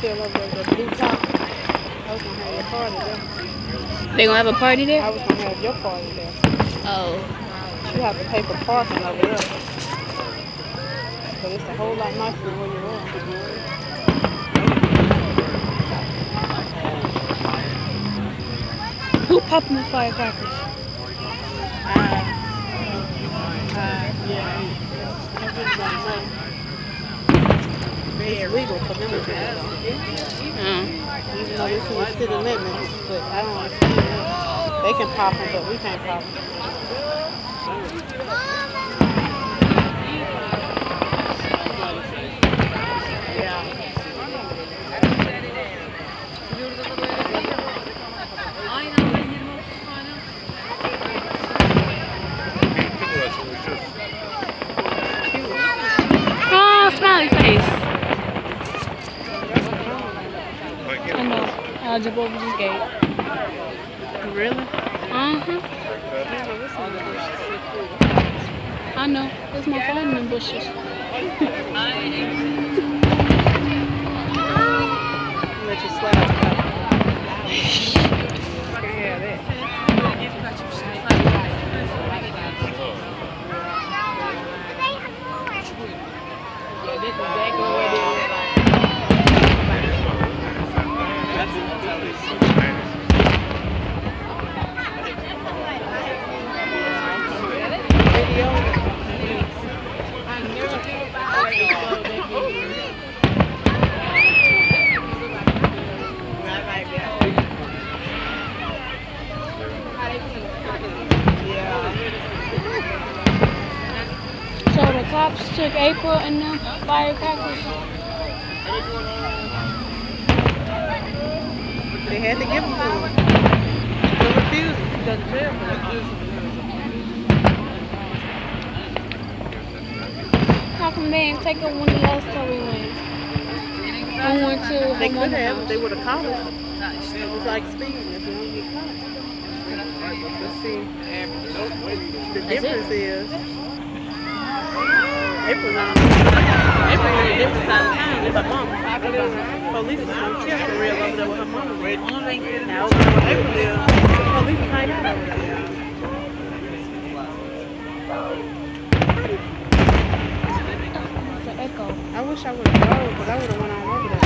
still over there with that blue top. I was gonna have your party there. They gonna have a party there? I was gonna have your party there. Oh. You have to pay for parking over there. But it's a whole lot nicer than where you were. Who popping the firecrackers? Yeah. I really don't know. It's legal for them to do it though. Even though this is the city limits, but I don't understand it. They can pop them, but we can't pop them. Yeah. Oh, smiley face. I know. I'll jump over this gate. Really? Uh-huh. I know. There's my phone in the bushes. Let you slide on top. Can't have that. Yeah, this is exactly what it is. Radio. I never think about it. So the cops took April and them firecrackers. They had to give them to him. He refused. He got to jail for that. How come they ain't take up one of the last time we went? I went to her They could mama's have if they house. would have caught us. It's like speeding if you don't get caught. But see, the That's it. difference is April on a different side of town than her mama. Police is gonna kill for real over there with her mama. Now over there where April lives, the police hang out over there. It's an echo. I wish I would have drove because I would have went on over there.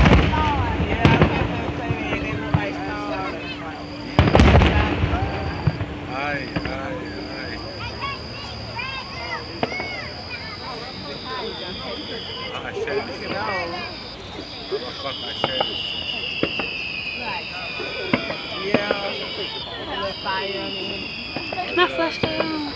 My flash stay on.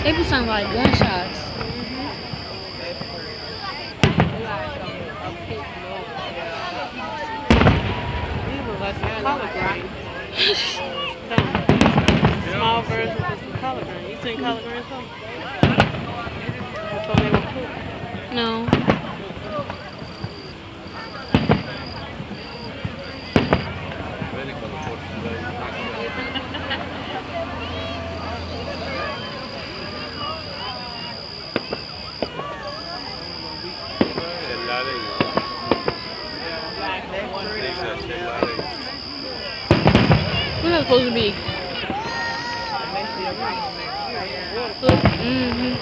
They be sounding like gunshots. These look like some collard greens. Small versions of some collard greens. You seen collard greens though? Before they were cooked. No. supposed to be. Mm-hmm.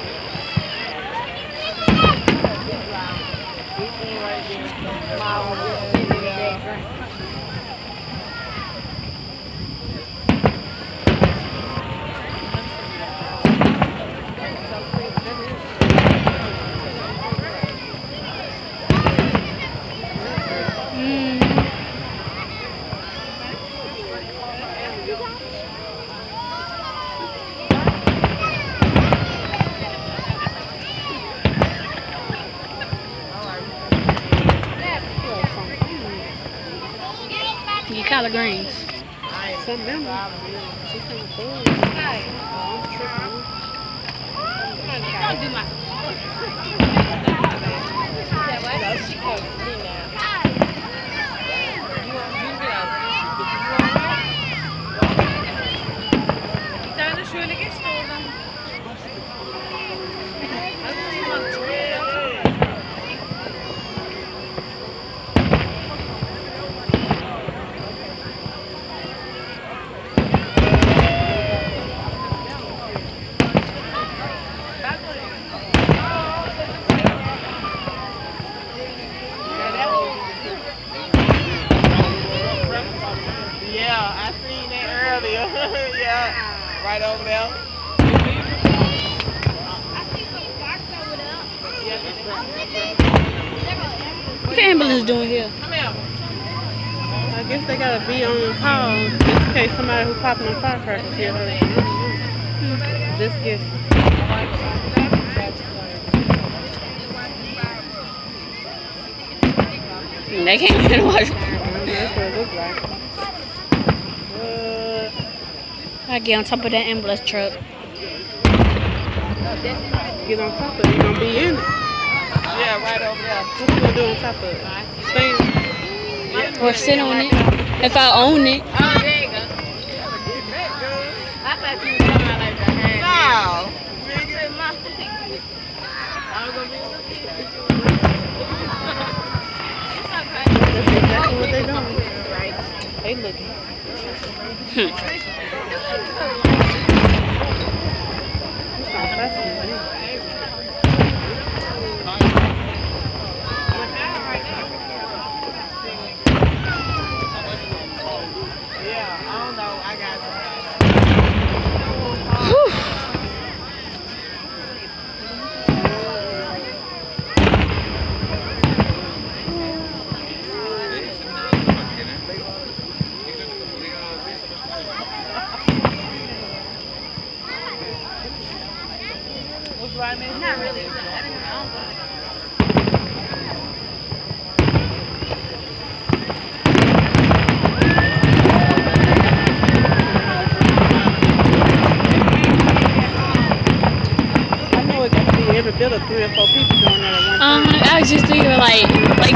Get collard greens. Something else. Bir tane şöyle geç de oradan. Yeah, I seen that earlier. Yeah, right over there. What the ambulance doing here? I guess they gotta be on call just in case somebody who popping on firecrackers here. Just guess. They can't even watch. That's what it looks like. I get on top of that ambulance truck. Get on top of it. You're gonna be in it. Yeah, right over there. What you gonna do on top of it? Stand. Or sit on it. If I own it. Oh, there you go. I thought you were talking about like the hand. No. I was gonna be able to see it. That's exactly what they doing. They looking. It's not fascinating. Yeah, I don't know. I got what's right, man? Not really. I didn't know. I know it got to be every bit of 3 or 4 people doing that at one time. I was just thinking like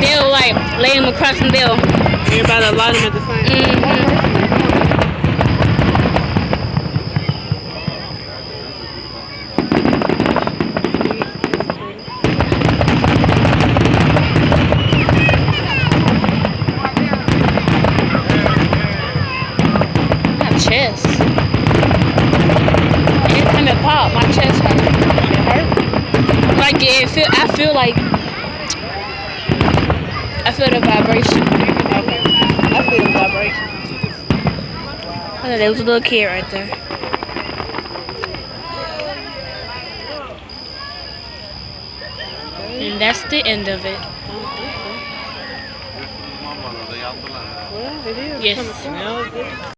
they'll like lay them across and they'll. Everybody alight them at the same time. My chest. Every time it pop, my chest hurt. It hurt? Like I feel the vibration. Okay. I feel the vibration. Oh, there was a little kid right there. And that's the end of it. Well, it is. Yes. Kind of